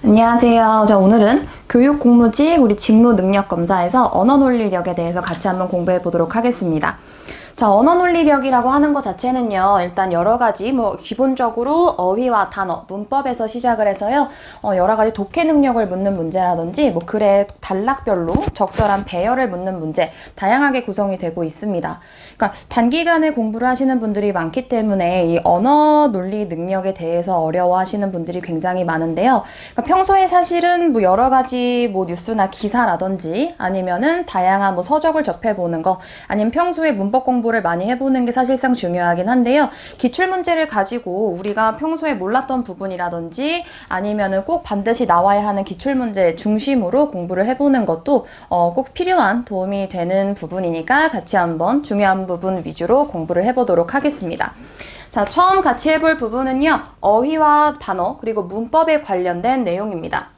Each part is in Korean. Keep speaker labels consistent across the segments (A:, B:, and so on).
A: 안녕하세요. 자, 오늘은 교육 공무직 우리 직무 능력 검사에서 언어 논리력에 대해서 같이 한번 공부해 보도록 하겠습니다. 자, 언어 논리력이라고 하는 것 자체는요, 일단 여러 가지, 기본적으로 어휘와 단어, 문법에서 시작을 해서요, 여러 가지 독해 능력을 묻는 문제라든지, 글의 단락별로 적절한 배열을 묻는 문제, 다양하게 구성이 되고 있습니다. 그러니까 단기간에 공부를 하시는 분들이 많기 때문에 이 언어 논리 능력에 대해서 어려워하시는 분들이 굉장히 많은데요. 그러니까 평소에 사실은 여러 가지 뉴스나 기사라든지, 아니면은 다양한 서적을 접해보는 거, 아니면 평소에 문법 공부를 많이 해보는 게 사실상 중요하긴 한데요. 기출문제를 가지고 우리가 평소에 몰랐던 부분이라든지 아니면은 꼭 반드시 나와야 하는 기출문제 중심으로 공부를 해보는 것도 꼭 필요한 도움이 되는 부분이니까 같이 한번 중요한 부분 위주로 공부를 해보도록 하겠습니다. 자, 처음 같이 해볼 부분은요, 어휘와 단어 그리고 문법에 관련된 내용입니다.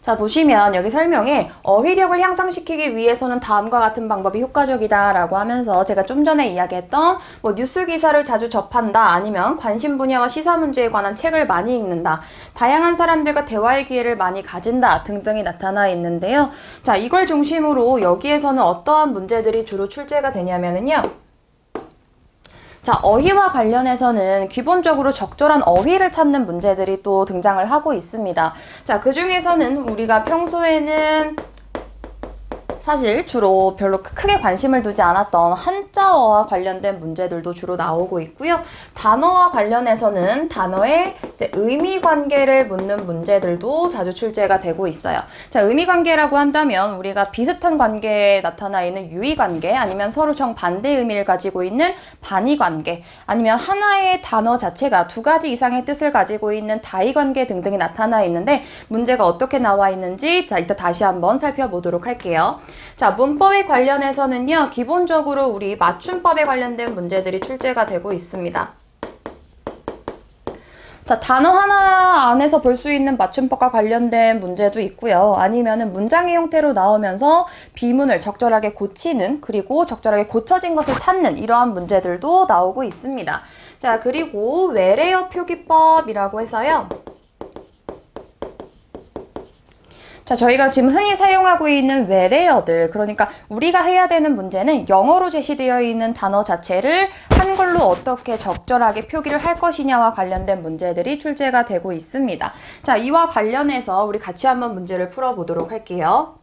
A: 자, 보시면 여기 설명에 어휘력을 향상시키기 위해서는 다음과 같은 방법이 효과적이다 라고 하면서 제가 좀 전에 이야기했던 뉴스 기사를 자주 접한다, 아니면 관심 분야와 시사 문제에 관한 책을 많이 읽는다, 다양한 사람들과 대화의 기회를 많이 가진다 등등이 나타나 있는데요. 자, 이걸 중심으로 여기에서는 어떠한 문제들이 주로 출제가 되냐면요, 자, 어휘와 관련해서는 기본적으로 적절한 어휘를 찾는 문제들이 또 등장을 하고 있습니다. 자, 그 중에서는 우리가 평소에는 사실 주로 별로 크게 관심을 두지 않았던 한자어와 관련된 문제들도 주로 나오고 있고요. 단어와 관련해서는 단어의 의미 관계를 묻는 문제들도 자주 출제가 되고 있어요. 자, 의미 관계라고 한다면 우리가 비슷한 관계에 나타나 있는 유의 관계, 아니면 서로 정반대 의미를 가지고 있는 반의 관계, 아니면 하나의 단어 자체가 두 가지 이상의 뜻을 가지고 있는 다의 관계 등등이 나타나 있는데, 문제가 어떻게 나와 있는지 이따 다시 한번 살펴보도록 할게요. 자, 문법에 관련해서는요, 기본적으로 우리 맞춤법에 관련된 문제들이 출제가 되고 있습니다. 자, 단어 하나 안에서 볼 수 있는 맞춤법과 관련된 문제도 있고요. 아니면은 문장의 형태로 나오면서 비문을 적절하게 고치는, 그리고 적절하게 고쳐진 것을 찾는 이러한 문제들도 나오고 있습니다. 자, 그리고 외래어 표기법이라고 해서요, 자, 저희가 지금 흔히 사용하고 있는 외래어들, 그러니까 우리가 해야 되는 문제는 영어로 제시되어 있는 단어 자체를 한글로 어떻게 적절하게 표기를 할 것이냐와 관련된 문제들이 출제가 되고 있습니다. 자, 이와 관련해서 우리 같이 한번 문제를 풀어보도록 할게요.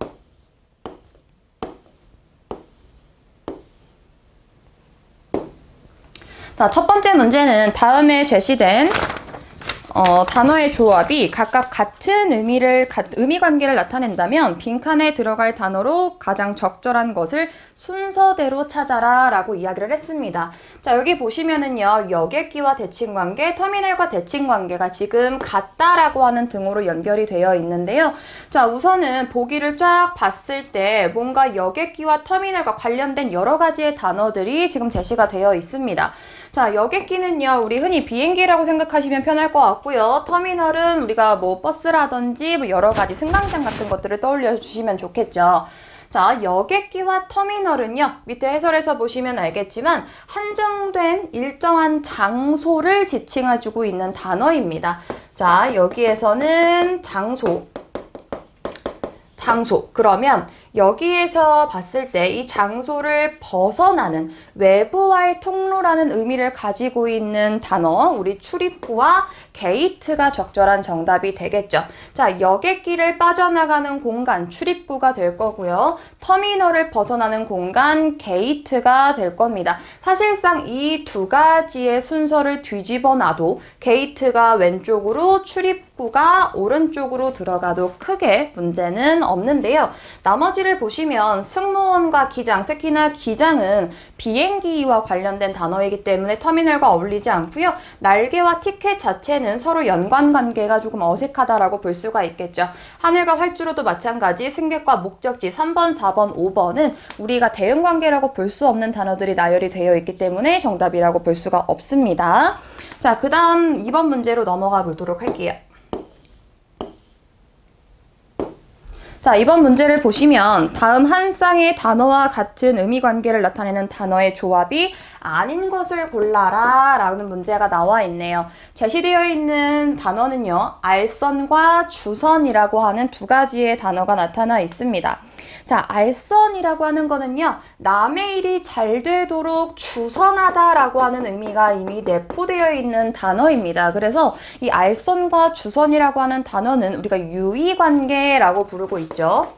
A: 자, 첫 번째 문제는 다음에 제시된 단어의 조합이 각각 같은 의미 관계를 나타낸다면 빈칸에 들어갈 단어로 가장 적절한 것을 순서대로 찾아라 라고 이야기를 했습니다. 자, 여기 보시면은요, 여객기와 대칭관계, 터미널과 대칭관계가 지금 같다라고 하는 등으로 연결이 되어 있는데요. 자, 우선은 보기를 쫙 봤을 때 뭔가 여객기와 터미널과 관련된 여러 가지의 단어들이 지금 제시가 되어 있습니다. 자, 여객기는요, 우리 흔히 비행기라고 생각하시면 편할 것 같고요. 터미널은 우리가 버스라든지 여러 가지 승강장 같은 것들을 떠올려 주시면 좋겠죠. 자, 여객기와 터미널은요, 밑에 해설에서 보시면 알겠지만 한정된 일정한 장소를 지칭해주고 있는 단어입니다. 자, 여기에서는 장소. 그러면 여기에서 봤을 때 이 장소를 벗어나는 외부와의 통로라는 의미를 가지고 있는 단어, 우리 출입구와 게이트가 적절한 정답이 되겠죠. 자, 여객기를 빠져나가는 공간, 출입구가 될 거고요. 터미널을 벗어나는 공간, 게이트가 될 겁니다. 사실상 이 두 가지의 순서를 뒤집어 놔도 게이트가 왼쪽으로, 출입구가 오른쪽으로 들어가도 크게 문제는 없는데요. 나머지를 보시면 승무원과 기장, 특히나 기장은 비행기와 관련된 단어이기 때문에 터미널과 어울리지 않고요. 날개와 티켓 자체는 서로 연관관계가 조금 어색하다라고 볼 수가 있겠죠. 하늘과 활주로도 마찬가지, 승객과 목적지 3번, 4번, 5번은 우리가 대응관계라고 볼 수 없는 단어들이 나열이 되어 있기 때문에 정답이라고 볼 수가 없습니다. 자, 그 다음 2번 문제로 넘어가 보도록 할게요. 자, 이번 문제를 보시면 다음 한 쌍의 단어와 같은 의미 관계를 나타내는 단어의 조합이 아닌 것을 골라라 라는 문제가 나와 있네요. 제시되어 있는 단어는요, 알선과 주선이라고 하는 두 가지의 단어가 나타나 있습니다. 자, 알선이라고 하는 거는요, 남의 일이 잘 되도록 주선하다라고 하는 의미가 이미 내포되어 있는 단어입니다. 그래서 이 알선과 주선이라고 하는 단어는 우리가 유의관계라고 부르고 있죠.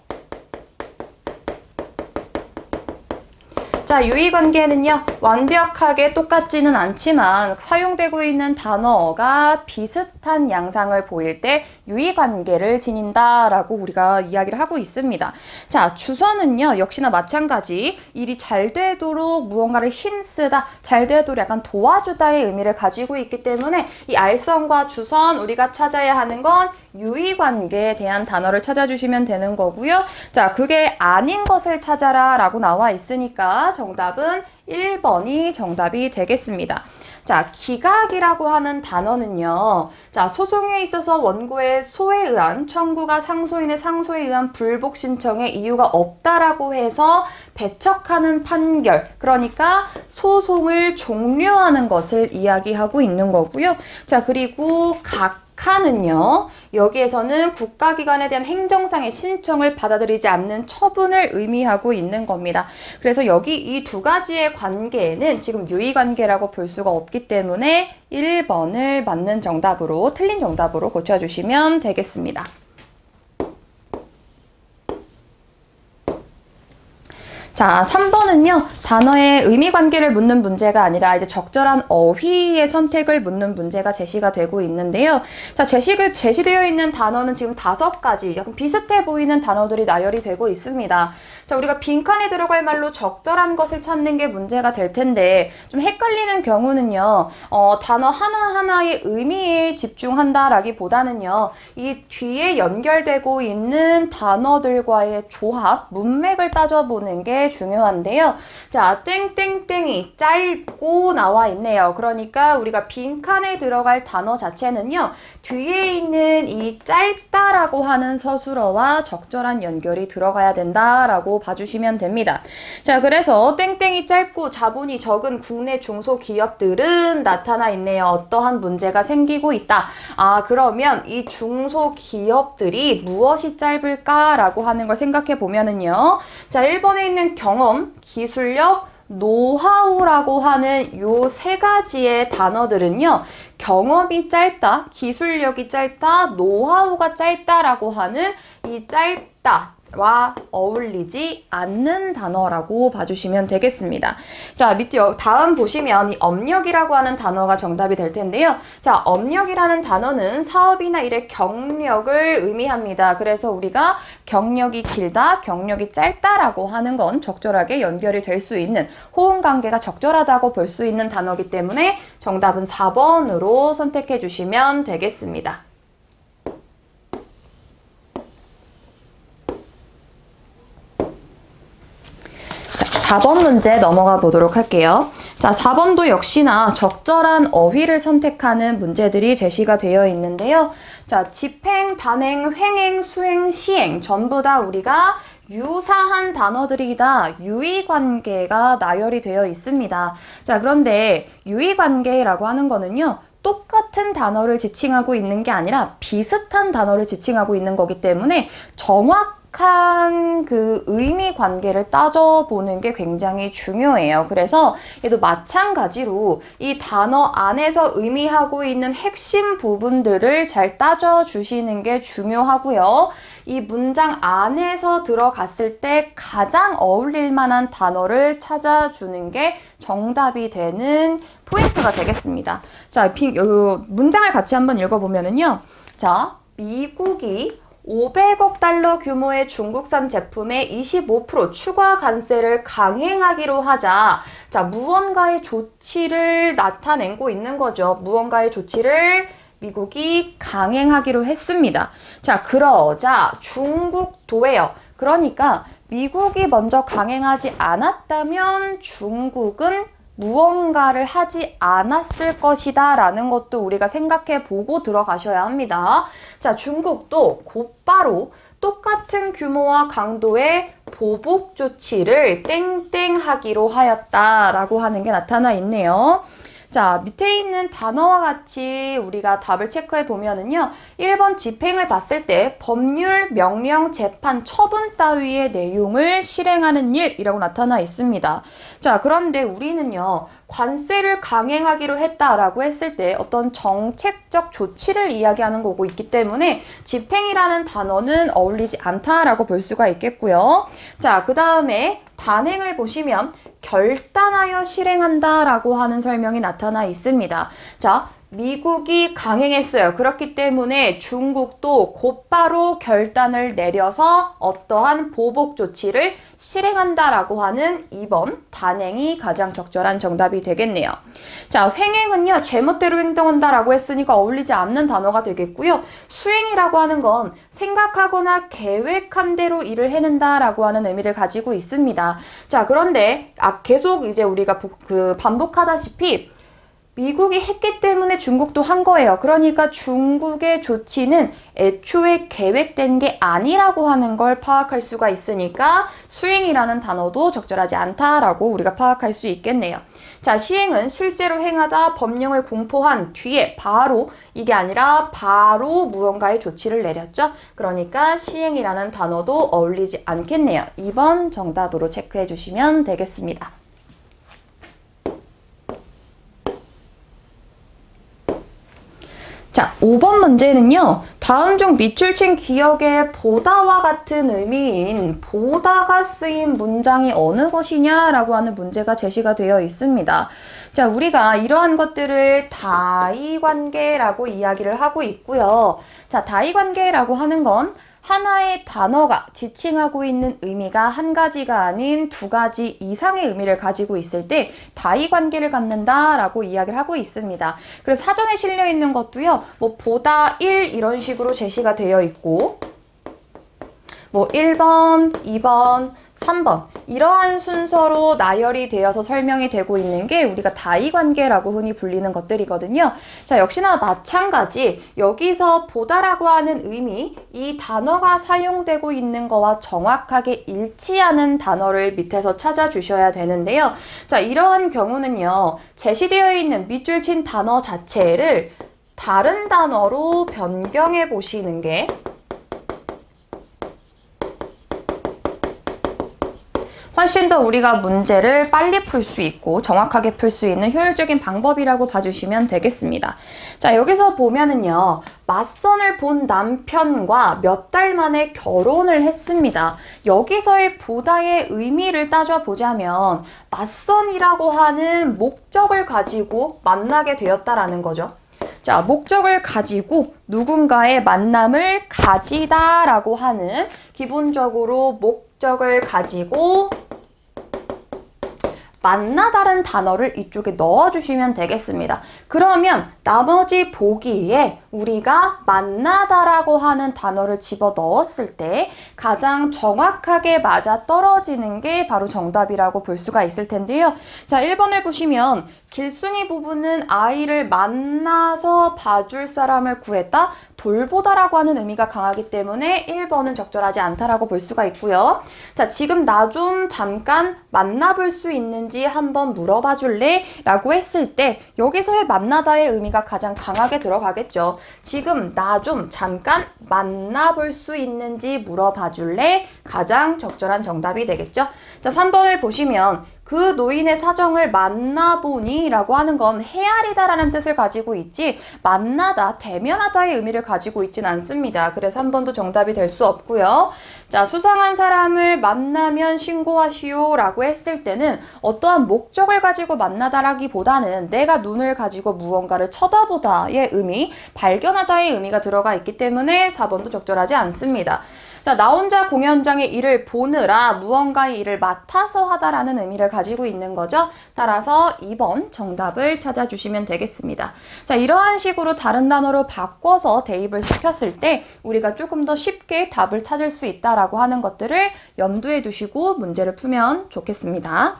A: 자, 유의관계는요, 완벽하게 똑같지는 않지만 사용되고 있는 단어가 비슷한 양상을 보일 때 유의관계를 지닌다라고 우리가 이야기를 하고 있습니다. 자, 주선은요, 역시나 마찬가지 일이 잘 되도록 무언가를 힘쓰다, 잘 되도록 약간 도와주다의 의미를 가지고 있기 때문에 이 알선과 주선 우리가 찾아야 하는 건 유의관계에 대한 단어를 찾아주시면 되는 거고요. 자, 그게 아닌 것을 찾아라 라고 나와 있으니까 정답은 1번이 정답이 되겠습니다. 자, 기각이라고 하는 단어는요. 자, 소송에 있어서 원고의 소에 의한 청구가 상소인의 상소에 의한 불복 신청에 이유가 없다라고 해서 배척하는 판결, 그러니까 소송을 종료하는 것을 이야기하고 있는 거고요. 자, 그리고 각하는요, 여기에서는 국가기관에 대한 행정상의 신청을 받아들이지 않는 처분을 의미하고 있는 겁니다. 그래서 여기 이 두 가지의 관계에는 지금 유의관계라고 볼 수가 없기 때문에 1번을 맞는 정답으로, 틀린 정답으로 고쳐주시면 되겠습니다. 자, 3번은요, 단어의 의미관계를 묻는 문제가 아니라 이제 적절한 어휘의 선택을 묻는 문제가 제시가 되고 있는데요. 자, 제시되어 있는 단어는 지금 5가지, 약간 비슷해 보이는 단어들이 나열이 되고 있습니다. 자, 우리가 빈칸에 들어갈 말로 적절한 것을 찾는 게 문제가 될 텐데, 좀 헷갈리는 경우는요, 단어 하나하나의 의미에 집중한다라기보다는요, 이 뒤에 연결되고 있는 단어들과의 조합, 문맥을 따져보는 게 중요한데요. 자, 땡땡땡이 짧고 나와 있네요. 그러니까 우리가 빈칸에 들어갈 단어 자체는요, 뒤에 있는 이 짧다라고 하는 서술어와 적절한 연결이 들어가야 된다라고 봐주시면 됩니다. 자, 그래서 땡땡이 짧고 자본이 적은 국내 중소기업들은 나타나 있네요. 어떠한 문제가 생기고 있다. 아, 그러면 이 중소기업들이 무엇이 짧을까라고 하는 걸 생각해 보면은요. 자, 1번에 있는 경험, 기술력, 노하우라고 하는 요 3가지의 단어들은요, 경험이 짧다, 기술력이 짧다, 노하우가 짧다라고 하는 이 짧다와 어울리지 않는 단어라고 봐주시면 되겠습니다. 자, 밑에 다음 보시면 이 업력이라고 하는 단어가 정답이 될 텐데요. 자, 업력이라는 단어는 사업이나 일의 경력을 의미합니다. 그래서 우리가 경력이 길다, 경력이 짧다라고 하는 건 적절하게 연결이 될 수 있는, 호응 관계가 적절하다고 볼 수 있는 단어이기 때문에 정답은 4번으로 선택해 주시면 되겠습니다. 자, 4번 문제 넘어가 보도록 할게요. 자, 4번도 역시나 적절한 어휘를 선택하는 문제들이 제시가 되어 있는데요. 자, 집행, 단행, 횡행, 수행, 시행 전부 다 우리가 유사한 단어들이다. 유의관계가 나열이 되어 있습니다. 자, 그런데 유의관계라고 하는 거는요, 똑같은 단어를 지칭하고 있는 게 아니라 비슷한 단어를 지칭하고 있는 거기 때문에 정확한 그 의미 관계를 따져보는 게 굉장히 중요해요. 그래서 얘도 마찬가지로 이 단어 안에서 의미하고 있는 핵심 부분들을 잘 따져주시는 게 중요하고요. 이 문장 안에서 들어갔을 때 가장 어울릴 만한 단어를 찾아주는 게 정답이 되는 포인트가 되겠습니다. 자, 문장을 같이 한번 읽어보면은요. 자, 미국이 500억 달러 규모의 중국산 제품에 25% 추가 관세를 강행하기로 하자. 자, 무언가의 조치를 나타내고 있는 거죠. 무언가의 조치를 미국이 강행하기로 했습니다. 자, 그러자 중국도예요. 그러니까 미국이 먼저 강행하지 않았다면 중국은 무언가를 하지 않았을 것이다 라는 것도 우리가 생각해 보고 들어가셔야 합니다. 자, 중국도 곧바로 똑같은 규모와 강도의 보복 조치를 땡땡하기로 하였다라고 하는 게 나타나 있네요. 자, 밑에 있는 단어와 같이 우리가 답을 체크해 보면은요. 1번 집행을 봤을 때 법률, 명령, 재판, 처분 따위의 내용을 실행하는 일이라고 나타나 있습니다. 자, 그런데 우리는요. 관세를 강행하기로 했다라고 했을 때 어떤 정책적 조치를 이야기하는 거고 있기 때문에 집행이라는 단어는 어울리지 않다라고 볼 수가 있겠고요. 자, 그 다음에 단행을 보시면 결단하여 실행한다라고 하는 설명이 나타나 있습니다. 자, 미국이 강행했어요. 그렇기 때문에 중국도 곧바로 결단을 내려서 어떠한 보복 조치를 실행한다라고 하는 2번 단행이 가장 적절한 정답이 되겠네요. 자, 횡행은요. 제멋대로 행동한다라고 했으니까 어울리지 않는 단어가 되겠고요. 수행이라고 하는 건 생각하거나 계획한 대로 일을 해낸다라고 하는 의미를 가지고 있습니다. 자, 그런데 계속 이제 우리가 반복하다시피 미국이 했기 때문에 중국도 한 거예요. 그러니까 중국의 조치는 애초에 계획된 게 아니라고 하는 걸 파악할 수가 있으니까 수행이라는 단어도 적절하지 않다라고 우리가 파악할 수 있겠네요. 자, 시행은 실제로 행하다 법령을 공포한 뒤에 바로 이게 아니라 바로 무언가의 조치를 내렸죠. 그러니까 시행이라는 단어도 어울리지 않겠네요. 2번 정답으로 체크해 주시면 되겠습니다. 자, 5번 문제는요. 다음 중 밑줄친 기억의 보다와 같은 의미인 보다가 쓰인 문장이 어느 것이냐라고 하는 문제가 제시가 되어 있습니다. 자, 우리가 이러한 것들을 다의관계라고 이야기를 하고 있고요. 자, 다의관계라고 하는 건 하나의 단어가 지칭하고 있는 의미가 한 가지가 아닌 두 가지 이상의 의미를 가지고 있을 때 다의관계를 갖는다라고 이야기를 하고 있습니다. 그래서 사전에 실려 있는 것도요. 뭐 보다 1 이런 식으로 제시가 되어 있고 뭐 1번, 2번, 3번 이러한 순서로 나열이 되어서 설명이 되고 있는 게 우리가 다의관계라고 흔히 불리는 것들이거든요. 자, 역시나 마찬가지 여기서 보다라고 하는 의미 이 단어가 사용되고 있는 거와 정확하게 일치하는 단어를 밑에서 찾아주셔야 되는데요. 자, 이러한 경우는요. 제시되어 있는 밑줄 친 단어 자체를 다른 단어로 변경해 보시는 게 훨씬 더 우리가 문제를 빨리 풀 수 있고 정확하게 풀 수 있는 효율적인 방법이라고 봐주시면 되겠습니다. 자, 여기서 보면은요. 맞선을 본 남편과 몇 달 만에 결혼을 했습니다. 여기서의 보다의 의미를 따져보자면 맞선이라고 하는 목적을 가지고 만나게 되었다라는 거죠. 자, 목적을 가지고 누군가의 만남을 가지다라고 하는 기본적으로 목적을 가지고 만나다라는 단어를 이쪽에 넣어주시면 되겠습니다. 그러면 나머지 보기에 우리가 만나다라고 하는 단어를 집어 넣었을 때 가장 정확하게 맞아 떨어지는 게 바로 정답이라고 볼 수가 있을 텐데요. 자, 1번을 보시면 길순이 부부는 아이를 만나서 봐줄 사람을 구했다. 돌보다라고 하는 의미가 강하기 때문에 1번은 적절하지 않다라고 볼 수가 있고요. 자, 지금 나 좀 잠깐 만나볼 수 있는지 한번 물어봐 줄래? 라고 했을 때 여기서의 만나다의 의미가 가장 강하게 들어가겠죠. 지금 나 좀 잠깐 만나볼 수 있는지 물어봐 줄래? 가장 적절한 정답이 되겠죠. 자, 3번을 보시면 그 노인의 사정을 만나보니 라고 하는 건 헤아리다 라는 뜻을 가지고 있지 만나다, 대면하다의 의미를 가지고 있진 않습니다. 그래서 3번도 정답이 될 수 없고요. 자, 수상한 사람을 만나면 신고하시오 라고 했을 때는 어떠한 목적을 가지고 만나다라기보다는 내가 눈을 가지고 무언가를 쳐다보다의 의미, 발견하다의 의미가 들어가 있기 때문에 4번도 적절하지 않습니다. 자, 나 혼자 공연장의 일을 보느라 무언가의 일을 맡아서 하다라는 의미를 가지고 있는 거죠. 따라서 2번 정답을 찾아주시면 되겠습니다. 자, 이러한 식으로 다른 단어로 바꿔서 대입을 시켰을 때 우리가 조금 더 쉽게 답을 찾을 수 있다라고 하는 것들을 염두에 두시고 문제를 풀면 좋겠습니다.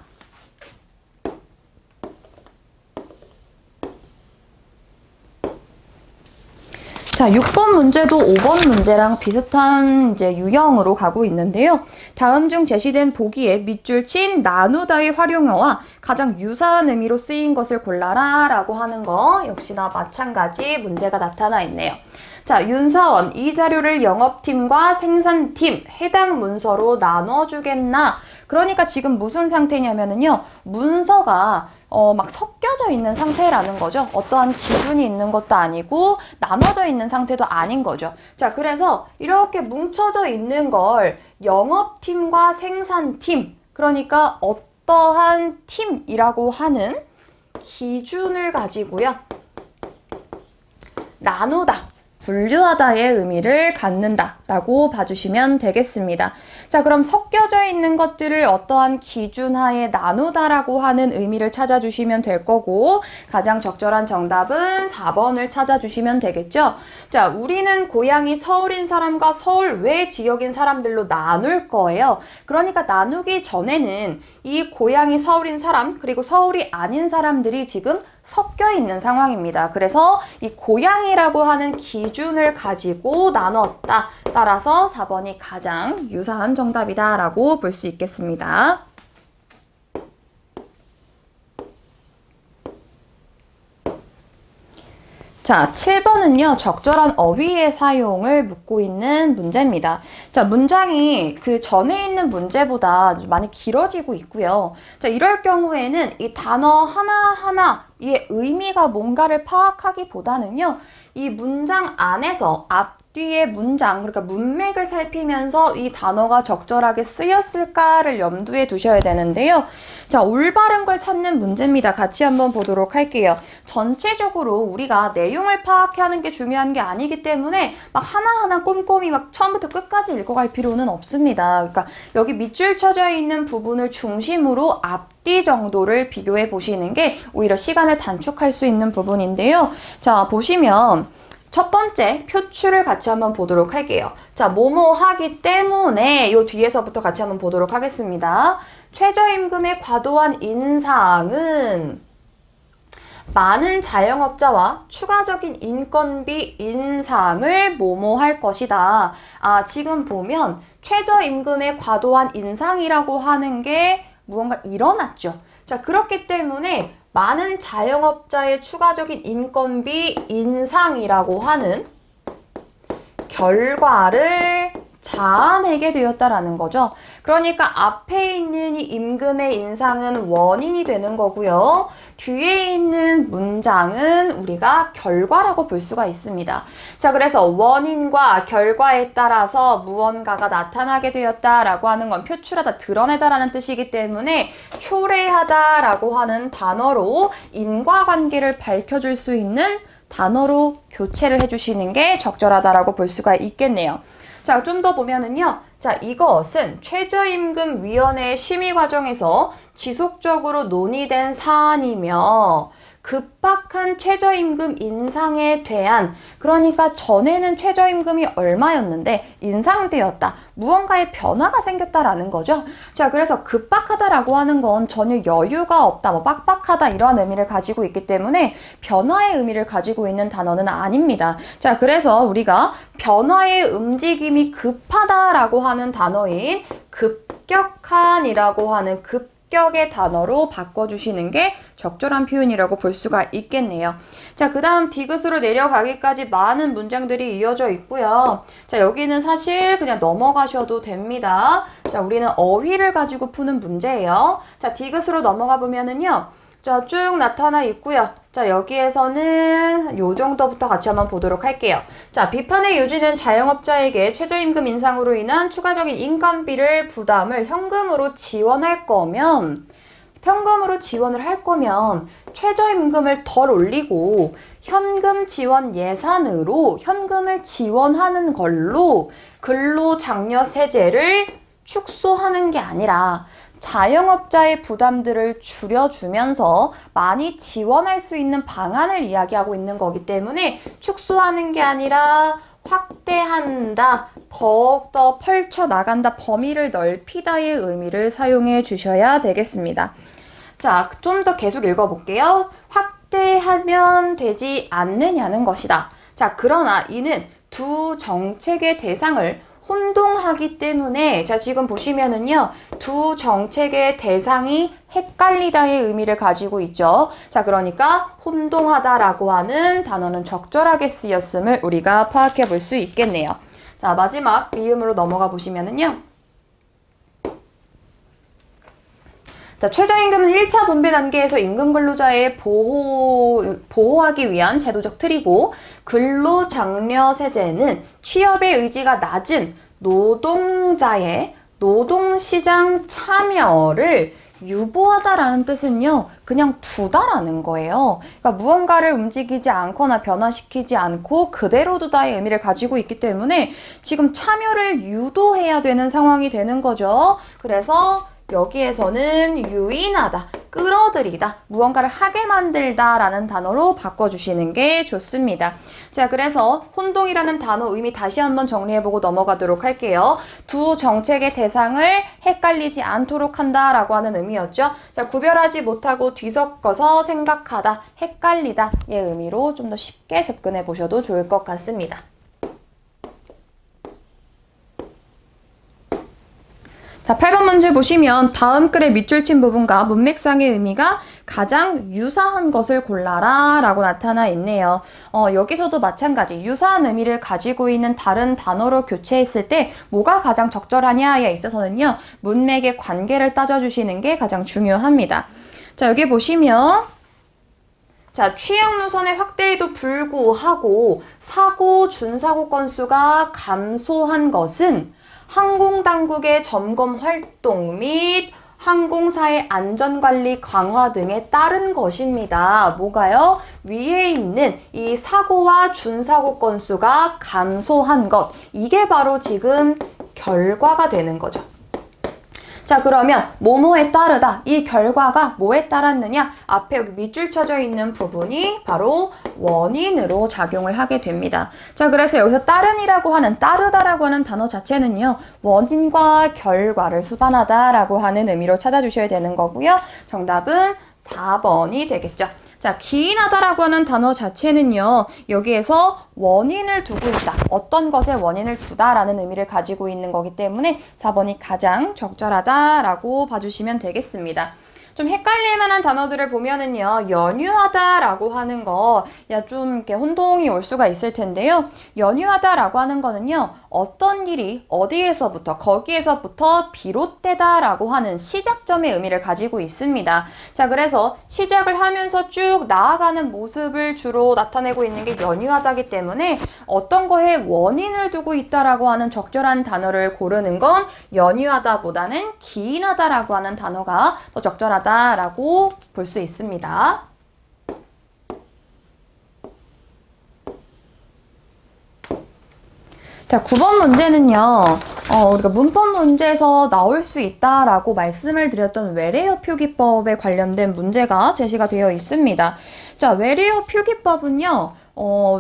A: 자, 6번 문제도 5번 문제랑 비슷한 이제 유형으로 가고 있는데요. 다음 중 제시된 보기에 밑줄 친 나누다의 활용어와 가장 유사한 의미로 쓰인 것을 골라라 라고 하는 거 역시나 마찬가지 문제가 나타나 있네요. 자, 윤사원, 이 자료를 영업팀과 생산팀 해당 문서로 나눠주겠나? 그러니까 지금 무슨 상태냐면은요, 문서가 막 섞여져 있는 상태라는 거죠. 어떠한 기준이 있는 것도 아니고 나눠져 있는 상태도 아닌 거죠. 자, 그래서 이렇게 뭉쳐져 있는 걸 영업팀과 생산팀, 그러니까 어떠한 팀이라고 하는 기준을 가지고요. 나누다, 분류하다의 의미를 갖는다 라고 봐주시면 되겠습니다. 자, 그럼 섞여져 있는 것들을 어떠한 기준하에 나누다라고 하는 의미를 찾아주시면 될 거고, 가장 적절한 정답은 4번을 찾아주시면 되겠죠. 자, 우리는 고향이 서울인 사람과 서울 외 지역인 사람들로 나눌 거예요. 그러니까 나누기 전에는 이 고향이 서울인 사람 그리고 서울이 아닌 사람들이 지금 섞여 있는 상황입니다. 그래서 이 고향이라고 하는 기준을 가지고 나눴다. 따라서 4번이 가장 유사한 정답이다 라고 볼 수 있겠습니다. 자, 7번은요, 적절한 어휘의 사용을 묻고 있는 문제입니다. 자, 문장이 그 전에 있는 문제보다 많이 길어지고 있고요. 자, 이럴 경우에는 이 단어 하나하나의 의미가 뭔가를 파악하기보다는요, 이 문장 안에서 앞뒤의 문장, 그러니까 문맥을 살피면서 이 단어가 적절하게 쓰였을까를 염두에 두셔야 되는데요. 자, 올바른 걸 찾는 문제입니다. 같이 한번 보도록 할게요. 전체적으로 우리가 내용을 파악하는 게 중요한 게 아니기 때문에 막 하나하나 꼼꼼히 막 처음부터 끝까지 읽어갈 필요는 없습니다. 그러니까 여기 밑줄 쳐져 있는 부분을 중심으로 앞뒤 정도를 비교해 보시는 게 오히려 시간을 단축할 수 있는 부분인데요. 자, 보시면 첫 번째 표출을 같이 한번 보도록 할게요. 자, 뭐뭐 하기 때문에 요 뒤에서부터 같이 한번 보도록 하겠습니다. 최저임금의 과도한 인상은 많은 자영업자와 추가적인 인건비 인상을 뭐뭐 할 것이다. 아, 지금 보면 최저임금의 과도한 인상이라고 하는 게 무언가 일어났죠. 자, 그렇기 때문에 많은 자영업자의 추가적인 인건비 인상이라고 하는 결과를 자아내게 되었다라는 거죠. 그러니까 앞에 있는 이 임금의 인상은 원인이 되는 거고요. 뒤에 있는 문장은 우리가 결과라고 볼 수가 있습니다. 자, 그래서 원인과 결과에 따라서 무언가가 나타나게 되었다라고 하는 건 표출하다, 드러내다라는 뜻이기 때문에 초래하다라고 하는 단어로 인과관계를 밝혀줄 수 있는 단어로 교체를 해주시는 게 적절하다라고 볼 수가 있겠네요. 자, 좀 더 보면은요. 자, 이것은 최저임금위원회의 심의 과정에서 지속적으로 논의된 사안이며 급박한 최저임금 인상에 대한, 그러니까 전에는 최저임금이 얼마였는데 인상되었다. 무언가의 변화가 생겼다라는 거죠. 자, 그래서 급박하다라고 하는 건 전혀 여유가 없다, 뭐 빡빡하다 이런 의미를 가지고 있기 때문에 변화의 의미를 가지고 있는 단어는 아닙니다. 자, 그래서 우리가 변화의 움직임이 급하다라고 하는 단어인 급격한이라고 하는 급격의 단어로 바꿔주시는 게 적절한 표현이라고 볼 수가 있겠네요. 자, 그 다음 디귿으로 내려가기까지 많은 문장들이 이어져 있고요. 자, 여기는 사실 그냥 넘어가셔도 됩니다. 자, 우리는 어휘를 가지고 푸는 문제예요. 자, 디귿으로 넘어가 보면은요. 자, 쭉 나타나 있고요. 자, 여기에서는 요 정도부터 같이 한번 보도록 할게요. 자, 비판의 요지는 자영업자에게 최저임금 인상으로 인한 추가적인 인건비를 부담을 현금으로 지원할 거면 최저임금을 덜 올리고 현금 지원 예산으로 현금을 지원하는 걸로 근로장려 세제를 축소하는 게 아니라 자영업자의 부담들을 줄여주면서 많이 지원할 수 있는 방안을 이야기하고 있는 거기 때문에 축소하는 게 아니라 확대한다, 더욱더 펼쳐나간다, 범위를 넓히다의 의미를 사용해 주셔야 되겠습니다. 자, 좀 더 계속 읽어볼게요. 확대하면 되지 않느냐는 것이다. 자, 그러나 이는 두 정책의 대상을 혼동하기 때문에 자, 지금 보시면은요. 두 정책의 대상이 헷갈리다의 의미를 가지고 있죠. 자, 그러니까 혼동하다라고 하는 단어는 적절하게 쓰였음을 우리가 파악해 볼 수 있겠네요. 자, 마지막 미음으로 넘어가 보시면은요. 자, 최저임금은 1차 분배 단계에서 임금 근로자의 보호하기 위한 제도적 틀이고, 근로장려세제는 취업의 의지가 낮은 노동자의 노동시장 참여를 유보하다라는 뜻은요, 그냥 두다라는 거예요. 그러니까 무언가를 움직이지 않거나 변화시키지 않고 그대로 두다의 의미를 가지고 있기 때문에 지금 참여를 유도해야 되는 상황이 되는 거죠. 그래서 여기에서는 유인하다, 끌어들이다, 무언가를 하게 만들다 라는 단어로 바꿔주시는 게 좋습니다. 자, 그래서 혼동이라는 단어 의미 다시 한번 정리해보고 넘어가도록 할게요. 두 정책의 대상을 헷갈리지 않도록 한다라고 하는 의미였죠. 자, 구별하지 못하고 뒤섞어서 생각하다, 헷갈리다의 의미로 좀 더 쉽게 접근해 보셔도 좋을 것 같습니다. 자, 8번 문제 보시면 다음 글의 밑줄 친 부분과 문맥상의 의미가 가장 유사한 것을 골라라 라고 나타나 있네요. 여기서도 마찬가지 유사한 의미를 가지고 있는 다른 단어로 교체했을 때 뭐가 가장 적절하냐에 있어서는요. 문맥의 관계를 따져주시는 게 가장 중요합니다. 자, 여기 보시면 자, 취약 노선의 확대에도 불구하고 사고 준사고 건수가 감소한 것은 항공당국의 점검 활동 및 항공사의 안전관리 강화 등에 따른 것입니다. 뭐가요? 위에 있는 이 사고와 준사고 건수가 감소한 것. 이게 바로 지금 결과가 되는 거죠. 자, 그러면 뭐뭐에 따르다. 이 결과가 뭐에 따랐느냐? 앞에 여기 밑줄 쳐져 있는 부분이 바로 원인으로 작용을 하게 됩니다. 자, 그래서 여기서 따른이라고 하는 따르다라고 하는 단어 자체는요. 원인과 결과를 수반하다라고 하는 의미로 찾아주셔야 되는 거고요. 정답은 4번이 되겠죠. 자, 기인하다라고 하는 단어 자체는요. 여기에서 원인을 두고 있다. 어떤 것에 원인을 두다라는 의미를 가지고 있는 거기 때문에 4번이 가장 적절하다라고 봐주시면 되겠습니다. 좀 헷갈릴 만한 단어들을 보면은요, 연유하다라고 하는 거, 좀 이렇게 혼동이 올 수가 있을 텐데요. 연유하다라고 하는 거는요, 어떤 일이 어디에서부터, 거기에서부터 비롯되다라고 하는 시작점의 의미를 가지고 있습니다. 자, 그래서 시작을 하면서 쭉 나아가는 모습을 주로 나타내고 있는 게 연유하다기 때문에 어떤 거에 원인을 두고 있다라고 하는 적절한 단어를 고르는 건 연유하다보다는 기인하다라고 하는 단어가 더 적절하다. 라고 볼 수 있습니다. 자, 9번 문제는요. 우리가 문법 문제에서 나올 수 있다라고 말씀을 드렸던 외래어 표기법에 관련된 문제가 제시가 되어 있습니다. 자, 외래어 표기법은요.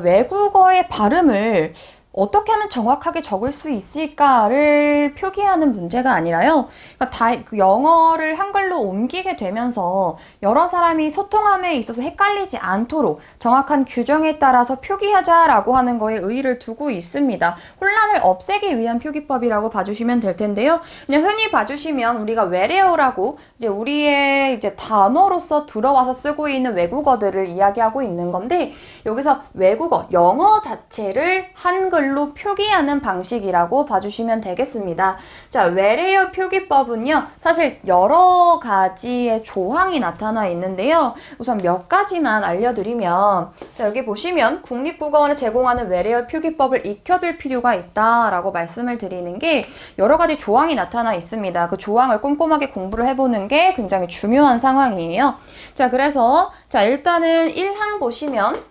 A: 외국어의 발음을 어떻게 하면 정확하게 적을 수 있을까를 표기하는 문제가 아니라요. 그러니까 영어를 한글로 옮기게 되면서 여러 사람이 소통함에 있어서 헷갈리지 않도록 정확한 규정에 따라서 표기하자라고 하는 거에 의의를 두고 있습니다. 혼란을 없애기 위한 표기법이라고 봐주시면 될 텐데요. 그냥 흔히 봐주시면 우리가 외래어라고 이제 우리의 이제 단어로서 들어와서 쓰고 있는 외국어들을 이야기하고 있는 건데 여기서 외국어, 영어 자체를 한글 로 표기하는 방식이라고 봐주시면 되겠습니다. 자, 외래어 표기법은요, 사실 여러 가지의 조항이 나타나 있는데요. 우선 몇 가지만 알려드리면, 자, 여기 보시면 국립국어원에 제공하는 외래어 표기법을 익혀둘 필요가 있다라고 말씀을 드리는 게 여러 가지 조항이 나타나 있습니다. 그 조항을 꼼꼼하게 공부를 해보는 게 굉장히 중요한 상황이에요. 자, 그래서 자, 일단은 1항 보시면,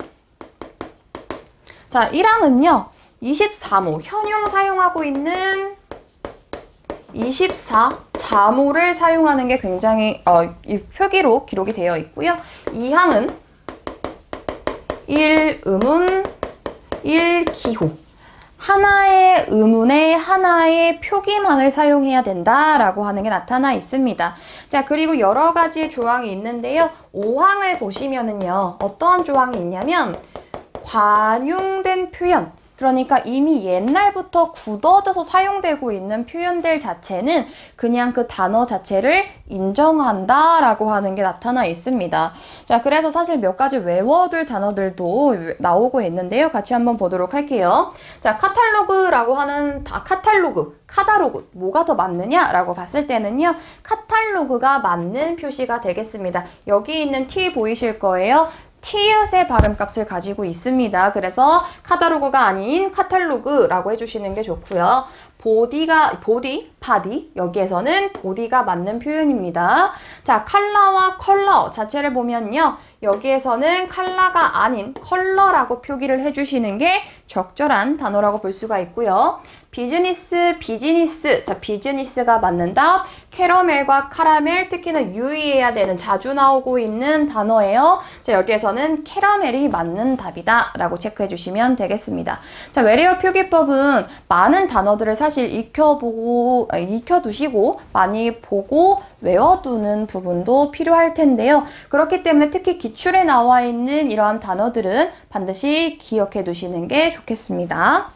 A: 자, 1항은요. 24모, 현용 사용하고 있는 24자모를 사용하는 게 굉장히 이 표기로 기록이 되어 있고요. 2항은 1음운, 1기호. 하나의 의문에 하나의 표기만을 사용해야 된다라고 하는 게 나타나 있습니다. 자, 그리고 여러 가지의 조항이 있는데요. 5항을 보시면은요. 어떠한 조항이 있냐면 관용된 표현, 그러니까 이미 옛날부터 굳어져서 사용되고 있는 표현들 자체는 그냥 그 단어 자체를 인정한다 라고 하는 게 나타나 있습니다. 자, 그래서 사실 몇 가지 외워둘 단어들도 나오고 있는데요. 같이 한번 보도록 할게요. 자, 카탈로그라고 하는, 카다로그, 뭐가 더 맞느냐라고 봤을 때는요, 카탈로그가 맞는 표시가 되겠습니다. 여기 있는 T 보이실 거예요. 티읕의 발음값을 가지고 있습니다. 그래서 카다로그가 아닌 카탈로그라고 해주시는 게 좋고요. 바디, 여기에서는 보디가 맞는 표현입니다. 자, 컬러와 컬러 자체를 보면요. 여기에서는 컬러가 아닌 컬러라고 표기를 해주시는 게 적절한 단어라고 볼 수가 있고요. 비즈니스. 자, 비즈니스가 맞는다. 캐러멜과 카라멜, 특히나 유의해야 되는 자주 나오고 있는 단어예요. 자, 여기에서는 캐러멜이 맞는 답이다 라고 체크해 주시면 되겠습니다. 자, 외래어 표기법은 많은 단어들을 사실 익혀두시고 많이 보고 외워두는 부분도 필요할 텐데요. 그렇기 때문에 특히 기출에 나와 있는 이러한 단어들은 반드시 기억해 두시는 게 좋겠습니다.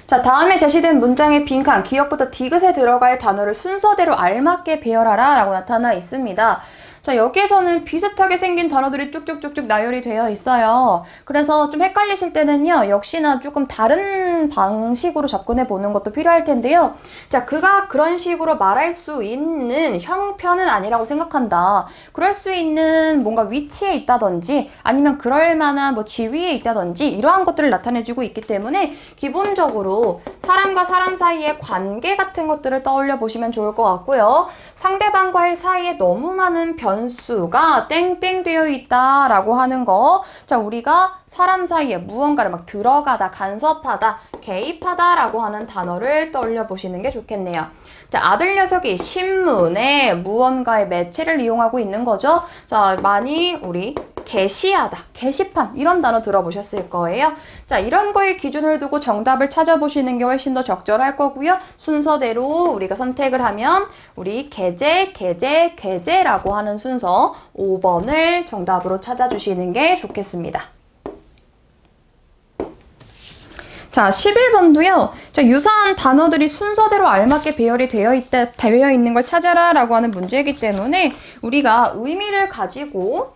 A: 자, 다음에 제시된 문장의 빈칸, 기억부터 디귿에 들어갈 단어를 순서대로 알맞게 배열하라 라고 나타나 있습니다. 자, 여기에서는 비슷하게 생긴 단어들이 쭉쭉쭉쭉 나열이 되어 있어요. 그래서 좀 헷갈리실 때는요, 역시나 조금 다른 방식으로 접근해 보는 것도 필요할 텐데요. 자, 그가 그런 식으로 말할 수 있는 형편은 아니라고 생각한다. 그럴 수 있는 뭔가 위치에 있다든지 아니면 그럴 만한 뭐 지위에 있다든지 이러한 것들을 나타내주고 있기 때문에 기본적으로 사람과 사람 사이의 관계 같은 것들을 떠올려 보시면 좋을 것 같고요. 상대방과의 사이에 너무 많은 변수가 땡땡 되어 있다라고 하는 거. 자, 우리가 사람 사이에 무언가를 막 들어가다, 간섭하다, 개입하다라고 하는 단어를 떠올려 보시는 게 좋겠네요. 자, 아들 녀석이 신문에 무언가의 매체를 이용하고 있는 거죠. 자, 많이 우리 게시하다, 게시판 이런 단어 들어보셨을 거예요. 자, 이런 거에 기준을 두고 정답을 찾아보시는 게 훨씬 더 적절할 거고요. 순서대로 우리가 선택을 하면 우리 게제라고 하는 순서 5번을 정답으로 찾아주시는 게 좋겠습니다. 자, 11번도요. 자, 유사한 단어들이 순서대로 알맞게 배열이 되어 있는 걸 찾아라 라고 하는 문제이기 때문에 우리가 의미를 가지고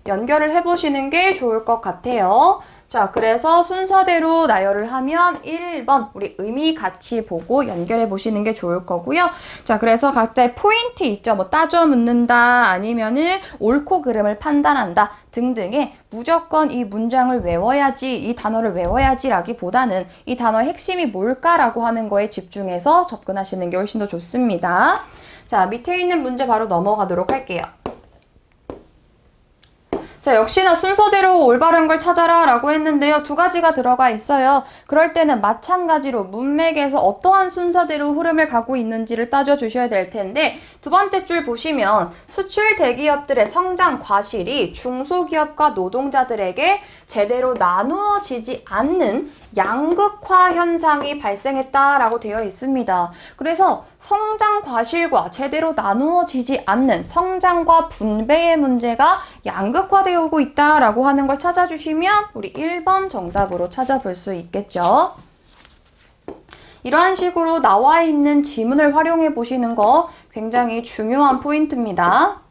A: 연결을 해보시는 게 좋을 것 같아요. 자, 그래서 순서대로 나열을 하면 1번 우리 의미 같이 보고 연결해 보시는 게 좋을 거고요. 자, 그래서 각자의 포인트 있죠. 뭐 따져 묻는다, 아니면은 옳고 그름을 판단한다 등등의 무조건 이 문장을 외워야지, 이 단어를 외워야지라기보다는 이 단어의 핵심이 뭘까라고 하는 거에 집중해서 접근하시는 게 훨씬 더 좋습니다. 자, 밑에 있는 문제 바로 넘어가도록 할게요. 자, 역시나 순서대로 올바른 걸 찾아라 라고 했는데요. 두 가지가 들어가 있어요. 그럴 때는 마찬가지로 문맥에서 어떠한 순서대로 흐름을 가고 있는지를 따져주셔야 될 텐데, 두 번째 줄 보시면 수출 대기업들의 성장 과실이 중소기업과 노동자들에게 제대로 나누어지지 않는 양극화 현상이 발생했다라고 되어 있습니다. 그래서 성장 과실과 제대로 나누어지지 않는 성장과 분배의 문제가 양극화되고 있다라고 하는 걸 찾아주시면 우리 1번 정답으로 찾아볼 수 있겠죠. 이러한 식으로 나와 있는 지문을 활용해 보시는 거 굉장히 중요한 포인트입니다.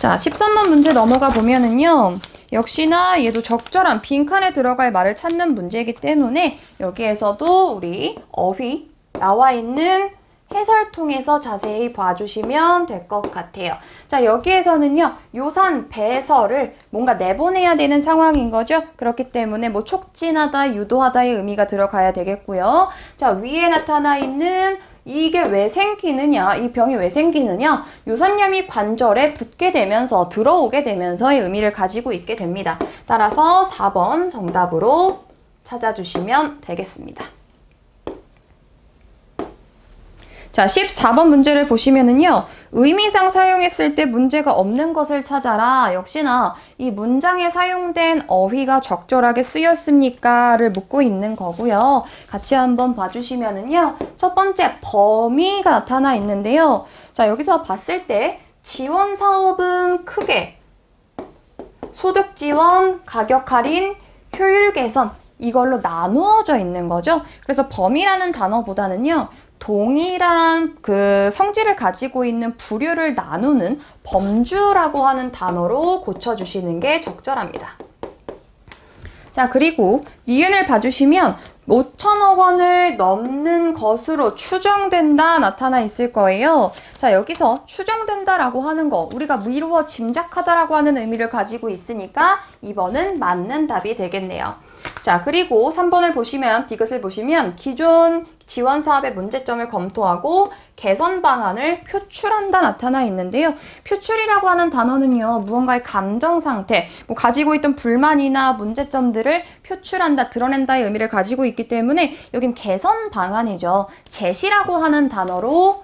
A: 자, 13번 문제 넘어가 보면은요. 역시나 얘도 적절한 빈칸에 들어갈 말을 찾는 문제이기 때문에 여기에서도 우리 어휘 나와 있는 해설 통해서 자세히 봐주시면 될 것 같아요. 자, 여기에서는요, 요산, 배설을 뭔가 내보내야 되는 상황인 거죠. 그렇기 때문에 뭐 촉진하다, 유도하다의 의미가 들어가야 되겠고요. 자, 위에 나타나 있는 이게 왜 생기느냐, 이 병이 왜 생기느냐, 유선염이 관절에 붙게 되면서, 들어오게 되면서의 의미를 가지고 있게 됩니다. 따라서 4번 정답으로 찾아주시면 되겠습니다. 자, 14번 문제를 보시면은요, 의미상 사용했을 때 문제가 없는 것을 찾아라. 역시나 이 문장에 사용된 어휘가 적절하게 쓰였습니까?를 묻고 있는 거고요. 같이 한번 봐주시면은요, 첫 번째 범위가 나타나 있는데요. 자, 여기서 봤을 때 지원 사업은 크게 소득 지원, 가격 할인, 효율 개선 이걸로 나누어져 있는 거죠. 그래서 범위라는 단어보다는요. 동일한 그 성질을 가지고 있는 부류를 나누는 범주라고 하는 단어로 고쳐주시는 게 적절합니다. 자, 그리고 니은을 봐주시면 5천억 원을 넘는 것으로 추정된다 나타나 있을 거예요. 자, 여기서 추정된다라고 하는 거 우리가 미루어 짐작하다라고 하는 의미를 가지고 있으니까 2번은 맞는 답이 되겠네요. 자, 그리고 3번을 보시면 디귿을 보시면 기존 지원 사업의 문제점을 검토하고 개선 방안을 표출한다 나타나 있는데요. 표출이라고 하는 단어는요. 무언가의 감정 상태, 가지고 있던 불만이나 문제점들을 표출한다, 드러낸다의 의미를 가지고 있기 때문에 여긴 개선 방안이죠. 제시라고 하는 단어로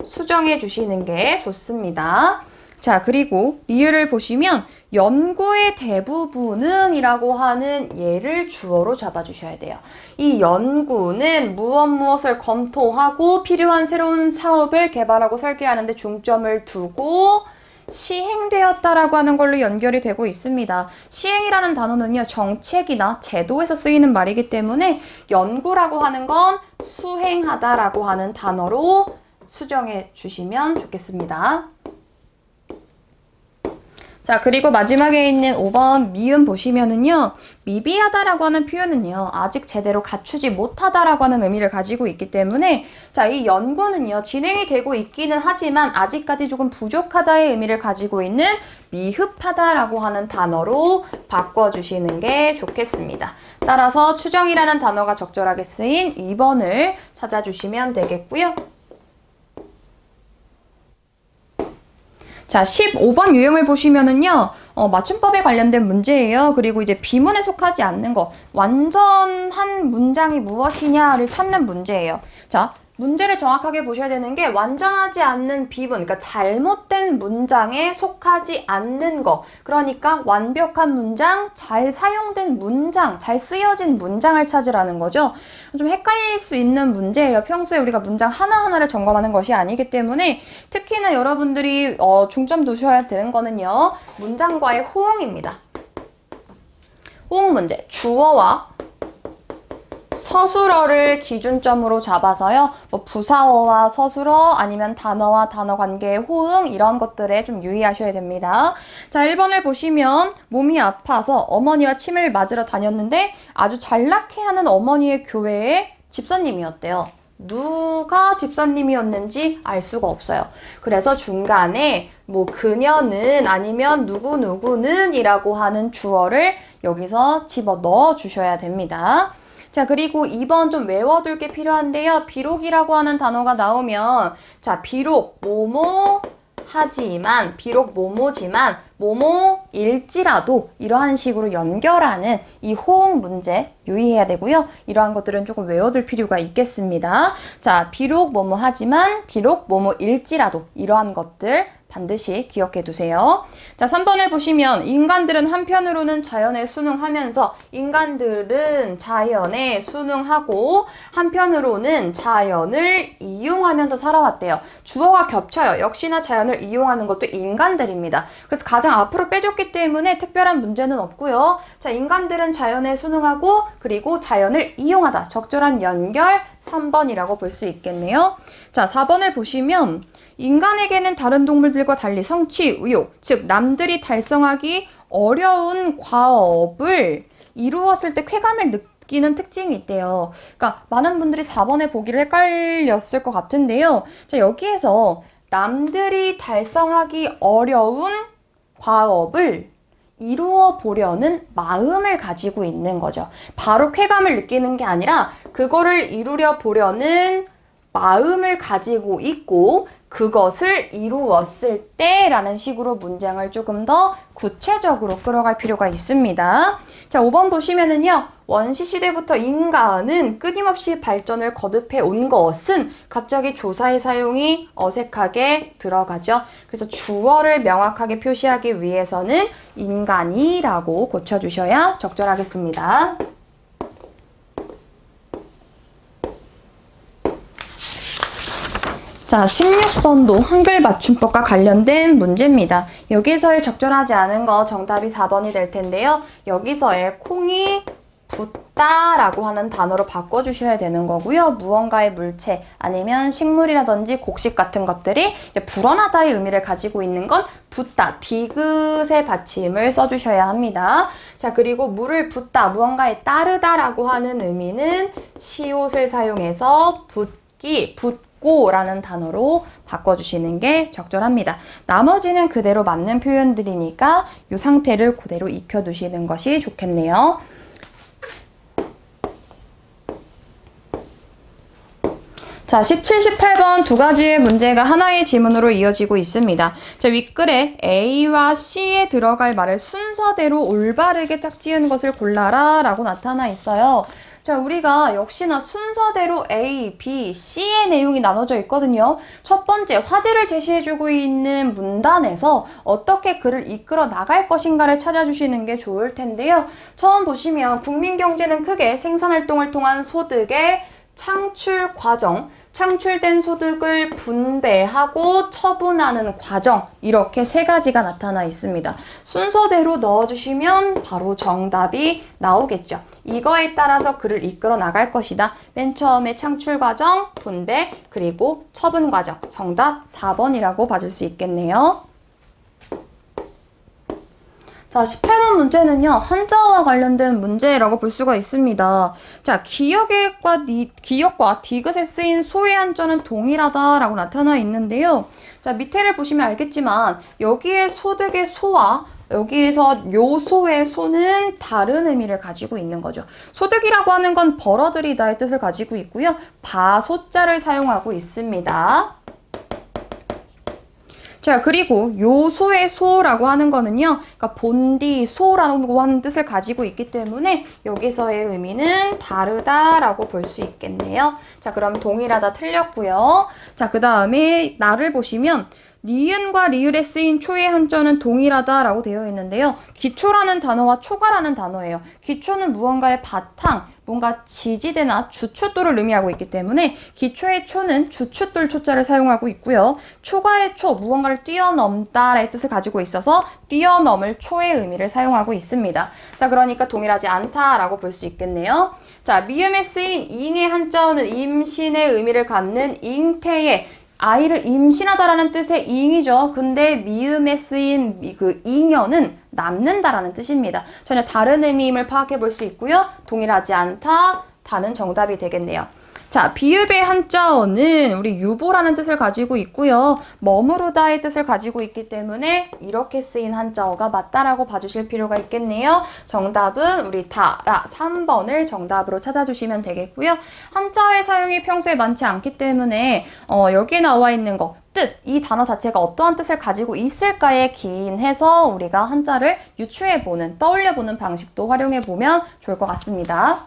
A: 수정해 주시는 게 좋습니다. 자, 그리고 리을을 보시면 연구의 대부분은 이라고 하는 예를 주어로 잡아주셔야 돼요. 이 연구는 무엇을 검토하고 필요한 새로운 사업을 개발하고 설계하는 데 중점을 두고 시행되었다라고 하는 걸로 연결이 되고 있습니다. 시행이라는 단어는요, 정책이나 제도에서 쓰이는 말이기 때문에 연구라고 하는 건 수행하다라고 하는 단어로 수정해 주시면 좋겠습니다. 자, 그리고 마지막에 있는 5번 미음 보시면은요, 미비하다라고 하는 표현은요, 아직 제대로 갖추지 못하다라고 하는 의미를 가지고 있기 때문에, 자, 이 연구는요, 진행이 되고 있기는 하지만 아직까지 조금 부족하다의 의미를 가지고 있는 미흡하다라고 하는 단어로 바꿔주시는 게 좋겠습니다. 따라서 추정이라는 단어가 적절하게 쓰인 2번을 찾아주시면 되겠고요. 자, 15번 유형을 보시면은요, 맞춤법에 관련된 문제예요. 그리고 이제 비문에 속하지 않는 거, 완전한 문장이 무엇이냐를 찾는 문제예요. 자, 문제를 정확하게 보셔야 되는 게 완전하지 않는 비문, 그러니까 잘못된 문장에 속하지 않는 거. 그러니까 완벽한 문장, 잘 사용된 문장, 잘 쓰여진 문장을 찾으라는 거죠. 좀 헷갈릴 수 있는 문제예요. 평소에 우리가 문장 하나하나를 점검하는 것이 아니기 때문에 특히나 여러분들이 중점 두셔야 되는 거는요. 문장과의 호응입니다. 호응 문제, 주어와 서술어를 기준점으로 잡아서요. 부사어와 서술어 아니면 단어와 단어 관계의 호응 이런 것들에 좀 유의하셔야 됩니다. 자, 1번을 보시면 몸이 아파서 어머니와 침을 맞으러 다녔는데 아주 잘나케하는 어머니의 교회에 집사님이었대요. 누가 집사님이었는지 알 수가 없어요. 그래서 중간에 그녀는 아니면 누구누구는 이라고 하는 주어를 여기서 집어 넣어 주셔야 됩니다. 자, 그리고 2번 좀 외워둘 게 필요한데요. 비록이라고 하는 단어가 나오면, 자, 비록 하지만, 비록 뭐뭐지만, 뭐뭐일지라도 이러한 식으로 연결하는 이 호응 문제 유의해야 되고요. 이러한 것들은 조금 외워둘 필요가 있겠습니다. 자, 비록 뭐뭐하지만, 비록 뭐뭐일지라도 이러한 것들 반드시 기억해 두세요. 자, 3번을 보시면 인간들은 한편으로는 자연에 순응하면서 인간들은 자연에 순응하고 한편으로는 자연을 이용하면서 살아왔대요. 주어가 겹쳐요. 역시나 자연을 이용하는 것도 인간들입니다. 그래서 가장 앞으로 빼줬기 때문에 특별한 문제는 없고요. 자, 인간들은 자연에 순응하고 그리고 자연을 이용하다. 적절한 연결 3번이라고 볼 수 있겠네요. 자, 4번을 보시면 인간에게는 다른 동물들과 달리 성취, 의욕, 즉 남들이 달성하기 어려운 과업을 이루었을 때 쾌감을 느끼는 특징이 있대요. 그러니까 많은 분들이 4번에 보기를 헷갈렸을 것 같은데요. 자, 여기에서 남들이 달성하기 어려운 과업을 이루어 보려는 마음을 가지고 있는 거죠. 바로 쾌감을 느끼는 게 아니라 그거를 이루려 보려는 마음을 가지고 있고 그것을 이루었을 때라는 식으로 문장을 조금 더 구체적으로 끌어갈 필요가 있습니다. 자, 5번 보시면은요. 원시시대부터 인간은 끊임없이 발전을 거듭해 온 것은 갑자기 조사의 사용이 어색하게 들어가죠. 그래서 주어를 명확하게 표시하기 위해서는 인간이라고 고쳐주셔야 적절하겠습니다. 자, 16번도 한글 맞춤법과 관련된 문제입니다. 여기서의 적절하지 않은 거 정답이 4번이 될 텐데요. 여기서의 콩이 붓다 라고 하는 단어로 바꿔주셔야 되는 거고요. 무언가의 물체 아니면 식물이라든지 곡식 같은 것들이 이제 불어나다의 의미를 가지고 있는 건 붓다, 디귿의 받침을 써주셔야 합니다. 자, 그리고 물을 붓다, 무언가에 따르다 라고 하는 의미는 시옷을 사용해서 붓기, 붓고 라는 단어로 바꿔주시는 게 적절합니다. 나머지는 그대로 맞는 표현들이니까 이 상태를 그대로 익혀두시는 것이 좋겠네요. 자, 17, 18번 두 가지의 문제가 하나의 지문으로 이어지고 있습니다. 자, 윗글에 A와 C에 들어갈 말을 순서대로 올바르게 짝지은 것을 골라라 라고 나타나 있어요. 자, 우리가 역시나 순서대로 A, B, C의 내용이 나눠져 있거든요. 첫 번째, 화제를 제시해주고 있는 문단에서 어떻게 글을 이끌어 나갈 것인가를 찾아주시는 게 좋을 텐데요. 처음 보시면 국민경제는 크게 생산활동을 통한 소득의 창출 과정, 창출된 소득을 분배하고 처분하는 과정, 이렇게 세 가지가 나타나 있습니다. 순서대로 넣어주시면 바로 정답이 나오겠죠. 이거에 따라서 글을 이끌어 나갈 것이다. 맨 처음에 창출 과정, 분배, 그리고 처분 과정. 정답 4번이라고 봐줄 수 있겠네요. 자, 18번 문제는요, 한자어와 관련된 문제라고 볼 수가 있습니다. 자, 기역과 디귿에 쓰인 소의 한자는 동일하다라고 나타나 있는데요. 자, 밑에를 보시면 알겠지만, 여기에 소득의 소와 여기에서 요소의 소는 다른 의미를 가지고 있는 거죠. 소득이라고 하는 건 벌어들이다의 뜻을 가지고 있고요. 바소자를 사용하고 있습니다. 자, 그리고 요소의 소라고 하는 거는요, 그러니까 본디, 소라고 하는 뜻을 가지고 있기 때문에 여기서의 의미는 다르다라고 볼 수 있겠네요. 자, 그럼 동일하다 틀렸고요. 자, 그 다음에 나를 보시면 니은과 리을에 쓰인 초의 한자는 동일하다라고 되어 있는데요. 기초라는 단어와 초가라는 단어예요. 기초는 무언가의 바탕, 뭔가 지지대나 주춧돌을 의미하고 있기 때문에 기초의 초는 주춧돌 초자를 사용하고 있고요. 초가의 초, 무언가를 뛰어넘다라의 뜻을 가지고 있어서 뛰어넘을 초의 의미를 사용하고 있습니다. 자, 그러니까 동일하지 않다라고 볼 수 있겠네요. 자, 미음에 쓰인 잉의 한자어는 임신의 의미를 갖는 잉태의, 아이를 임신하다라는 뜻의 잉이죠. 근데 미음에 쓰인 그 잉여는 낳는다라는 뜻입니다. 전혀 다른 의미임을 파악해 볼 수 있고요. 동일하지 않다, 다는 정답이 되겠네요. 자, 비읍의 한자어는 우리 유보라는 뜻을 가지고 있고요. 머무르다의 뜻을 가지고 있기 때문에 이렇게 쓰인 한자어가 맞다라고 봐주실 필요가 있겠네요. 정답은 우리 다라 3번을 정답으로 찾아주시면 되겠고요. 한자어의 사용이 평소에 많지 않기 때문에 여기에 나와 있는 거 뜻, 이 단어 자체가 어떠한 뜻을 가지고 있을까에 기인해서 우리가 한자를 유추해보는, 떠올려보는 방식도 활용해보면 좋을 것 같습니다.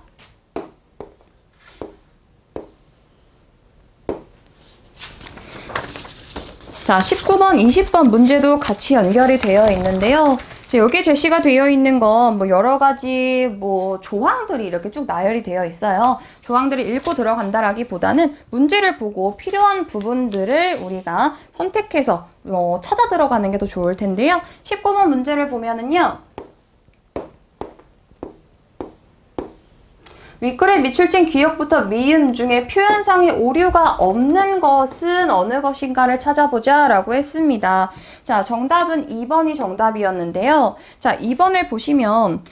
A: 자, 19번, 20번 문제도 같이 연결이 되어 있는데요. 여기에 제시가 되어 있는 건 여러 가지 조항들이 이렇게 쭉 나열이 되어 있어요. 조항들을 읽고 들어간다라기보다는 문제를 보고 필요한 부분들을 우리가 선택해서 찾아 들어가는 게 더 좋을 텐데요. 19번 문제를 보면은요. 윗글의 밑줄친 기역부터 미음 중에 표현상의 오류가 없는 것은 어느 것인가를 찾아보자 라고 했습니다. 자, 정답은 2번이 정답이었는데요. 자, 2번을 보시면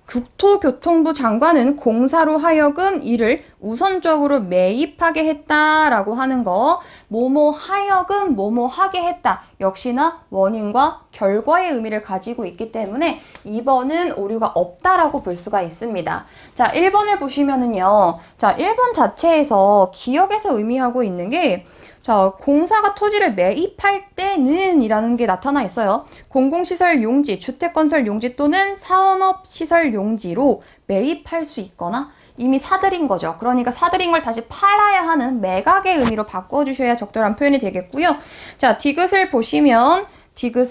A: 국토교통부 장관은 공사로 하여금 이를 우선적으로 매입하게 했다라고 하는 거, 뭐뭐 하여금 뭐뭐 하게 했다. 역시나 원인과 결과의 의미를 가지고 있기 때문에 2번은 오류가 없다라고 볼 수가 있습니다. 자, 1번을 보시면은요. 자, 1번 자체에서 기역에서 의미하고 있는 게 공사가 토지를 매입할 때는 이라는 게 나타나 있어요. 공공시설 용지, 주택건설 용지 또는 산업시설 용지로 매입할 수 있거나 이미 사들인 거죠. 그러니까 사들인 걸 다시 팔아야 하는 매각의 의미로 바꿔주셔야 적절한 표현이 되겠고요. 자, 디귿을 보시면 디귿은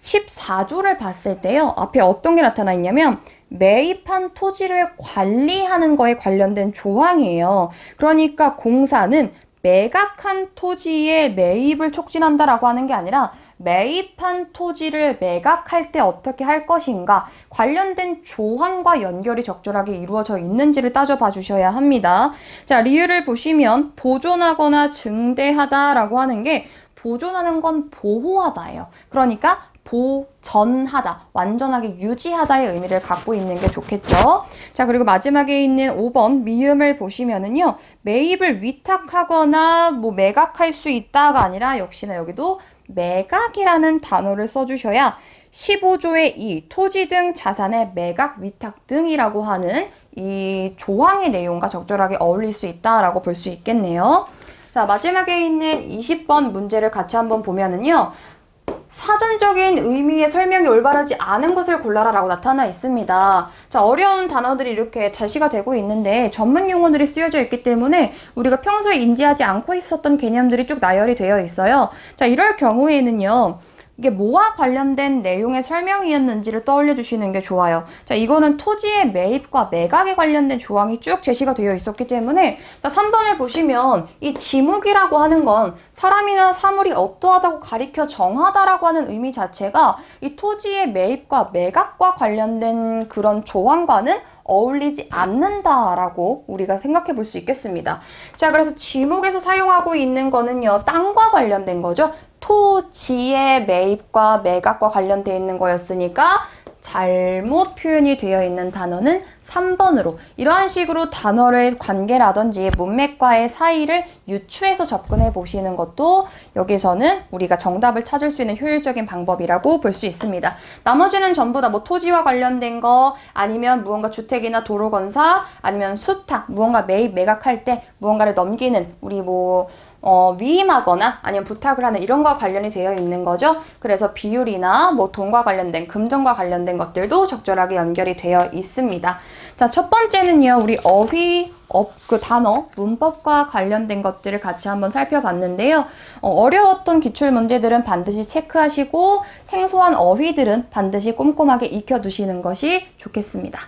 A: 14조를 봤을 때요. 앞에 어떤 게 나타나 있냐면 매입한 토지를 관리하는 거에 관련된 조항이에요. 그러니까 공사는 매각한 토지에 매입을 촉진한다라고 하는 게 아니라 매입한 토지를 매각할 때 어떻게 할 것인가 관련된 조항과 연결이 적절하게 이루어져 있는지를 따져봐 주셔야 합니다. 자, 리유를 보시면 보존하거나 증대하다라고 하는 게 보존하는 건 보호하다예요. 그러니까 보전하다, 완전하게 유지하다의 의미를 갖고 있는 게 좋겠죠. 자, 그리고 마지막에 있는 5번 미음을 보시면은요, 매입을 위탁하거나 뭐 매각할 수 있다가 아니라 역시나 여기도 매각이라는 단어를 써주셔야 15조의 2, 토지 등 자산의 매각, 위탁 등이라고 하는 이 조항의 내용과 적절하게 어울릴 수 있다라고 볼 수 있겠네요. 자, 마지막에 있는 20번 문제를 같이 한번 보면은요, 사전적인 의미의 설명이 올바르지 않은 것을 골라라 라고 나타나 있습니다. 자, 어려운 단어들이 이렇게 제시가 되고 있는데 전문 용어들이 쓰여져 있기 때문에 우리가 평소에 인지하지 않고 있었던 개념들이 쭉 나열이 되어 있어요. 자, 이럴 경우에는요, 이게 뭐와 관련된 내용의 설명이었는지를 떠올려 주시는 게 좋아요. 자, 이거는 토지의 매입과 매각에 관련된 조항이 쭉 제시가 되어 있었기 때문에, 자, 3번을 보시면 이 지목이라고 하는 건 사람이나 사물이 어떠하다고 가리켜 정하다라고 하는 의미 자체가 이 토지의 매입과 매각과 관련된 그런 조항과는 어울리지 않는다라고 우리가 생각해 볼 수 있겠습니다. 자, 그래서 지목에서 사용하고 있는 거는요, 땅과 관련된 거죠. 토지의 매입과 매각과 관련되어 있는 거였으니까 잘못 표현이 되어 있는 단어는 3번으로 이러한 식으로 단어를 관계라든지 문맥과의 사이를 유추해서 접근해 보시는 것도 여기서는 우리가 정답을 찾을 수 있는 효율적인 방법이라고 볼 수 있습니다. 나머지는 전부 다 뭐 토지와 관련된 거, 아니면 무언가 주택이나 도로 건사, 아니면 수탁, 무언가 매입 매각할 때 무언가를 넘기는, 우리 뭐 위임하거나 아니면 부탁을 하는 이런 거와 관련이 되어 있는 거죠. 그래서 비율이나 뭐 돈과 관련된, 금전과 관련된 것들도 적절하게 연결이 되어 있습니다. 자, 첫 번째는요, 우리 그 단어, 문법과 관련된 것들을 같이 한번 살펴봤는데요. 어려웠던 기출문제들은 반드시 체크하시고 생소한 어휘들은 반드시 꼼꼼하게 익혀두시는 것이 좋겠습니다.